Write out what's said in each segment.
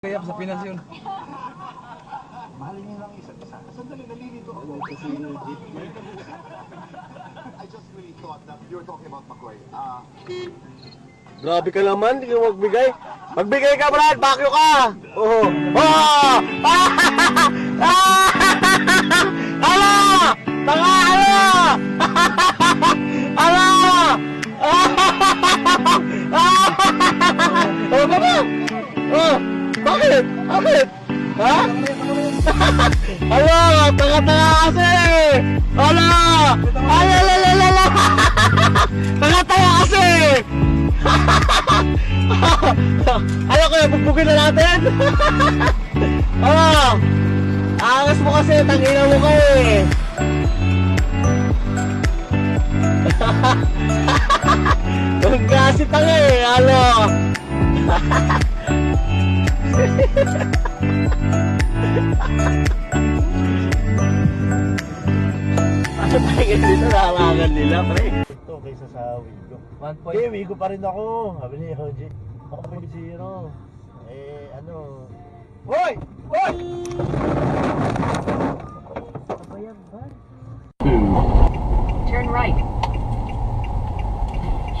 Kaya sa Pinas yun. Mahalin niyo lang isa't isa. Sandali, nalilito ako. I just really thought that you were talking about McCoy. Grabe ka naman, hindi ka magbigay. Magbigay ka, Brad! Bakyo ka! Oo! Oh! Ala! Tanga! Ala! Ala! Oh, baba! Oh! Bakit? Bakit? Ha? Ala! Tanga-tanga kasi! Ala! Alalalala! Tanga-tanga kasi! Ayaw ko yung bugbugin na natin. Oh, angas mo kasi, tangina mo ko eh. Huwag kasi tanga eh, ano. Ano ba yung dito nakakangan nila, pre? Ito kaysa sa Wigo. 1 point. Hindi, Wigo pa rin ako. Sabi ni Hoji. 1.0. Eh, ano. Hoy! Hoy! Kabayag ba? Turn right.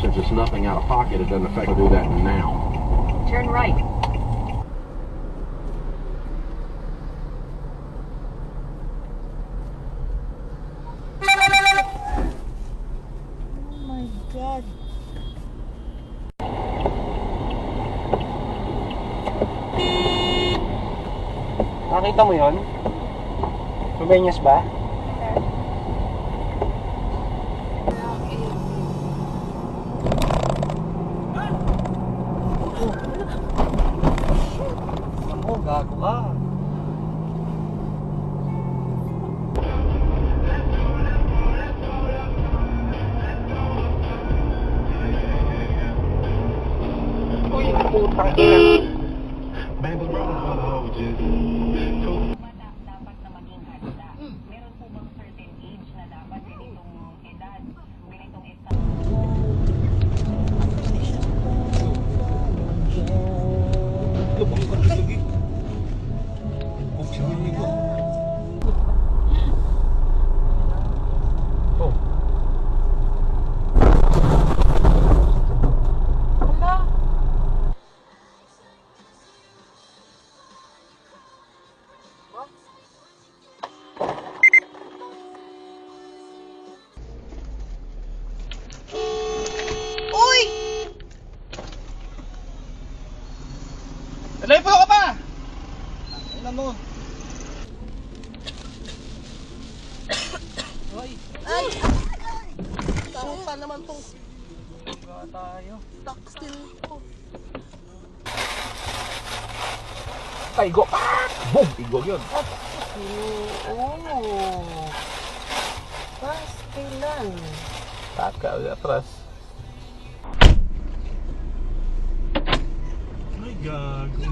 Since it's nothing out of pocket, it doesn't affect to do that now. Turn right. Oh my God. Nakita mo yon? Rumenyas ba? Ako, gago ka. Uy, putang ina. Dapat na maging handa. Meron po bang certain age na dapat ganitong edad, ganitong edad? Telepono ka pa! Ano mo? Ay! Ay! Suka naman tong suka tayo. Stuck still ko. Taigo! Boom! Igo yun. Oo. Pastilan. Taka ulit atras. Ay, gago.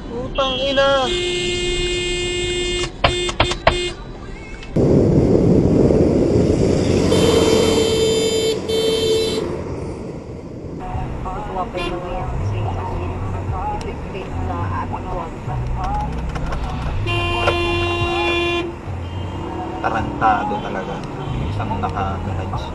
Putang ina. Tarantado talaga. Isang naka-garage.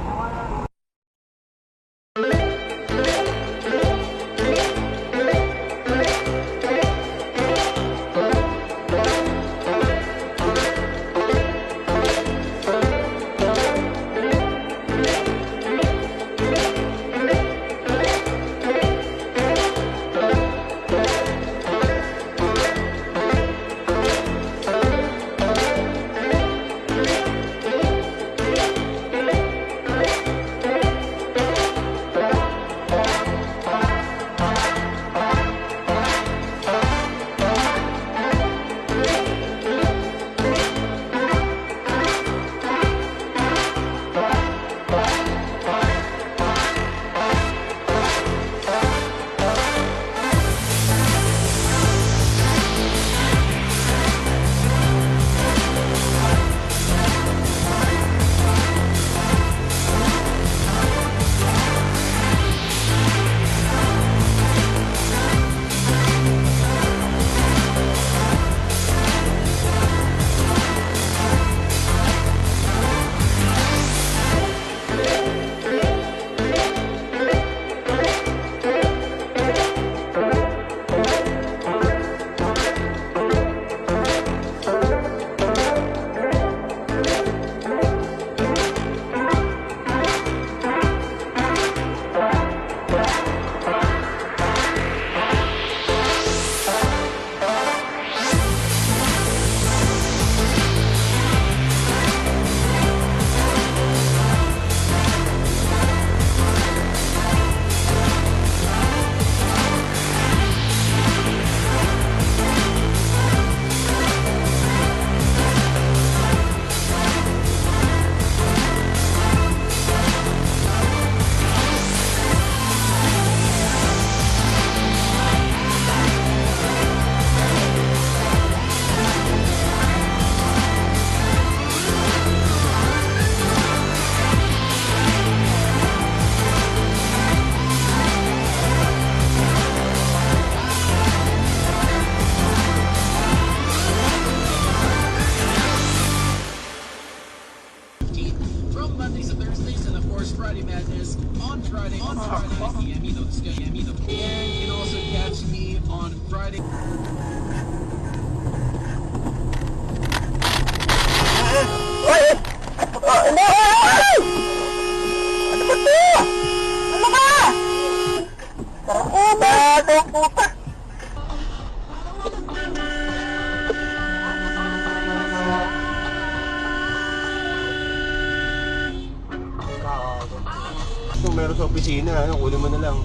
sa opisina, ano, kunin mo na lang.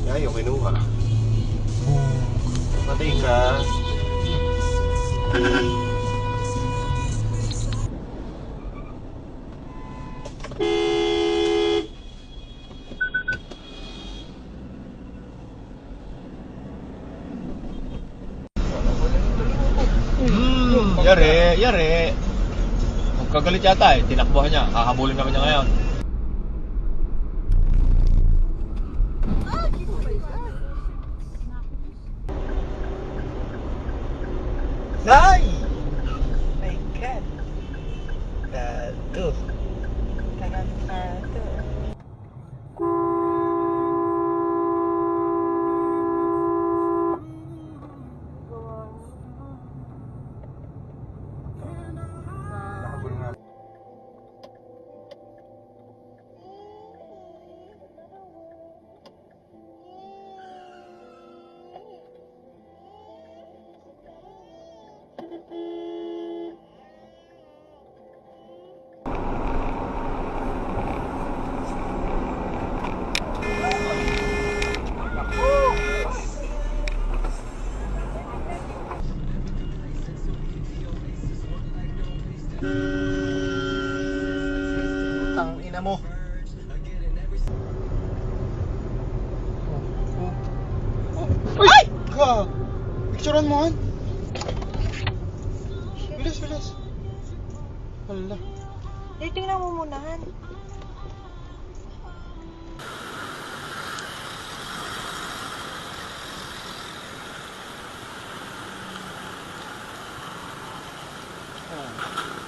Yan, yung kinuha. Patay ka. Yari. Magkagalit yata eh. Tinakbuhan niya. Hahabulin naman niya ngayon. Ay! My God. Tato. Tarantado. Utang ina mo. Ay! Ka! Picturean mo han. Bilis. Hala. Tingnan mo muna, Han. Ah.